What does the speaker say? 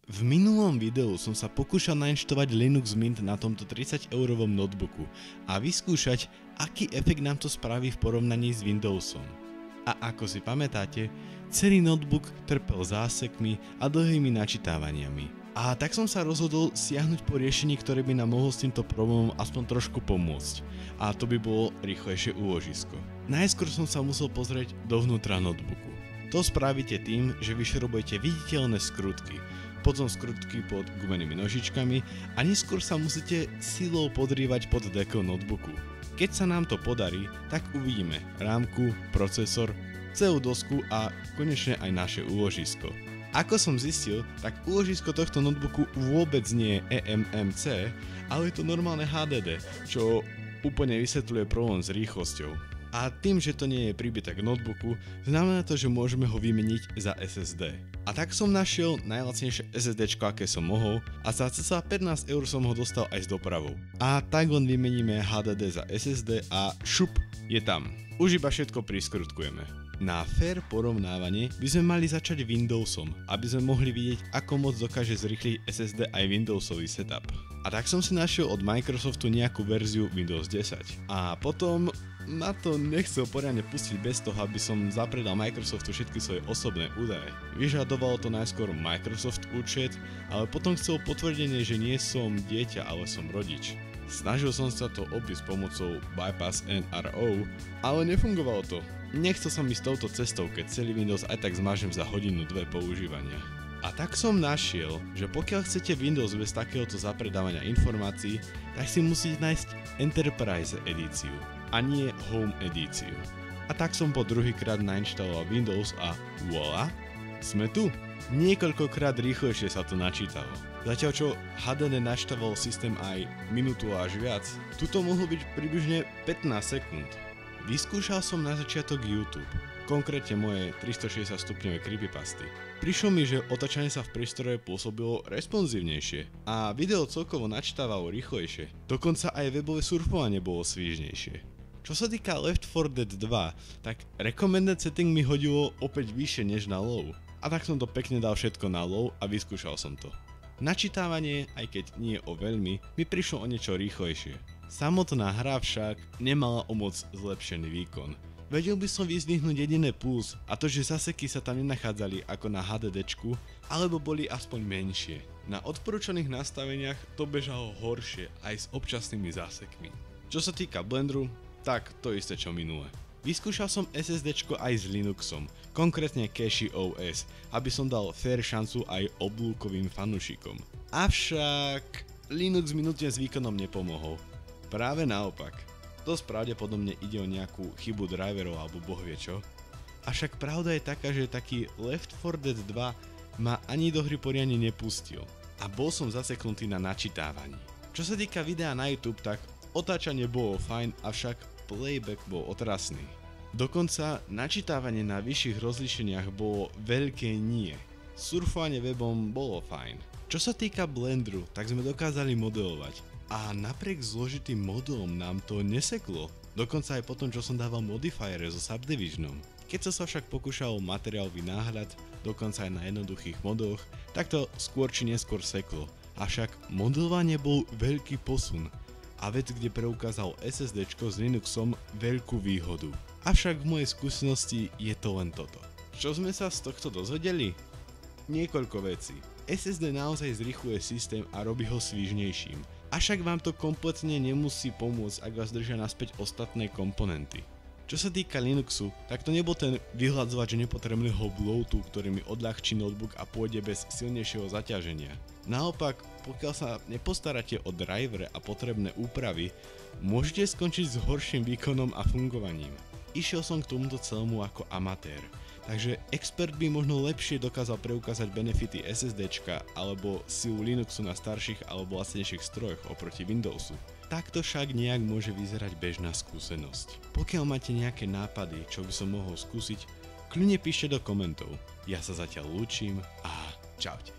V minulom videu som sa pokúšal nainštalovať Linux Mint na tomto 30-eurovom notebooku a vyskúšať, aký efekt nám to spraví v porovnaní s Windowsom. A ako si pamätáte, celý notebook trpel zásekmi a dlhými načítavaniami. A tak som sa rozhodol siahnuť po riešení, ktoré by nám mohlo s týmto problémom aspoň trošku pomôcť. A to by bolo rýchlejšie úložisko. Najskôr som sa musel pozrieť dovnútra notebooku. To spravíte tým, že vyšrobujete viditeľné skrutky, potom skrutky pod gumenými nožičkami a neskôr sa musíte silou podrývať pod dekou notebooku. Keď sa nám to podarí, tak uvidíme rámku, procesor, celú dosku a konečne aj naše úložisko. Ako som zistil, tak úložisko tohto notebooku vôbec nie je eMMC, ale je to normálne HDD, čo úplne vysvetľuje problém s rýchlosťou. A tým, že to nie je príbytok k notebooku, znamená to, že môžeme ho vymeniť za SSD. A tak som našiel najlacnejšie SSDčko, aké som mohol, a za cca 15 € som ho dostal aj s dopravou. A tak len vymeníme HDD za SSD a šup, je tam. Už iba všetko priskrutkujeme. Na fair porovnávanie by sme mali začať Windowsom, aby sme mohli vidieť, ako moc dokáže zrýchliť SSD aj Windowsový setup. A tak som si našiel od Microsoftu nejakú verziu Windows 10. A potom ma to nechcel poriadne pustiť bez toho, aby som zapredal Microsoftu všetky svoje osobné údaje. Vyžadovalo to najskôr Microsoft účet, ale potom chcel potvrdenie, že nie som dieťa, ale som rodič. Snažil som sa to obísť pomocou Bypass NRO, ale nefungovalo to. Nechcel som ísť touto cestou, keď celý Windows aj tak zmažem za hodinu dve používania. A tak som našiel, že pokiaľ chcete Windows bez takéhoto zapredávania informácií, tak si musíte nájsť Enterprise edíciu a nie Home edíciu. A tak som po druhýkrát nainštaloval Windows a voilà, sme tu. Niekoľkokrát rýchlejšie sa to načítalo. Zatiaľ čo HDD naštavoval systém aj minútu až viac, tuto mohlo byť približne 15 sekúnd. Vyskúšal som na začiatok YouTube, konkrétne moje 360 stupňové creepypasty. Prišlo mi, že otáčanie sa v priestore pôsobilo responsívnejšie a video celkovo načítavalo rýchlejšie, dokonca aj webové surfovanie bolo svížnejšie. Čo sa týka Left 4 Dead 2, tak recommended setting mi hodilo opäť vyššie než na low. A tak som to pekne dal všetko na low a vyskúšal som to. Načítavanie, aj keď nie o veľmi, mi prišlo o niečo rýchlejšie. Samotná hra však nemala o moc zlepšený výkon. Vedel by som vyzdvihnúť jediné plus, a to, že zaseky sa tam nenachádzali ako na HDDčku, alebo boli aspoň menšie. Na odporúčaných nastaveniach to bežalo horšie aj s občasnými zásekmi. Čo sa týka Blenderu, tak to isté čo minule. Vyskúšal som SSDčko aj s Linuxom, konkrétne Cashy OS, aby som dal fair šancu aj oblúkovým fanúšikom. Avšak Linux mi nutne s výkonom nepomohol. Práve naopak. Dosť pravdepodobne ide o nejakú chybu driverov alebo bohvie čo. Avšak pravda je taká, že taký Left 4 Dead 2 ma ani do hry poriadne nepustil. A bol som zaseknutý na načítávaní. Čo sa týka videa na YouTube, tak otáčanie bolo fajn, avšak playback bol otrasný. Dokonca načítavanie na vyšších rozlíšeniach bolo veľké nie. Surfovanie webom bolo fajn. Čo sa týka Blenderu, tak sme dokázali modelovať. A napriek zložitým modelom nám to neseklo. Dokonca aj potom, čo som dával modifiere so Subdivisionom. Keď som sa však pokúšal materiálový náhľad, dokonca aj na jednoduchých modoch, tak to skôr či neskôr seklo. Avšak modelovanie bol veľký posun. A vec, kde preukázal SSDčko s Linuxom veľkú výhodu. Avšak v mojej skúsenosti je to len toto. Čo sme sa z tohto dozvedeli? Niekoľko vecí. SSD naozaj zrýchluje systém a robí ho svížnejším. Avšak vám to kompletne nemusí pomôcť, ak vás držia naspäť ostatné komponenty. Čo sa týka Linuxu, tak to nebol ten vyhľadzovač nepotrebného bloatu, ktorý mi odľahčí notebook a pôjde bez silnejšieho zaťaženia. Naopak, pokiaľ sa nepostaráte o drivere a potrebné úpravy, môžete skončiť s horším výkonom a fungovaním. Išiel som k tomuto celému ako amatér, takže expert by možno lepšie dokázal preukázať benefity SSDčka alebo silu Linuxu na starších alebo lacnejších strojoch oproti Windowsu. Takto však nejak môže vyzerať bežná skúsenosť. Pokiaľ máte nejaké nápady, čo by som mohol skúsiť, kľudne píšte do komentov. Ja sa zatiaľ lúčim a čaute.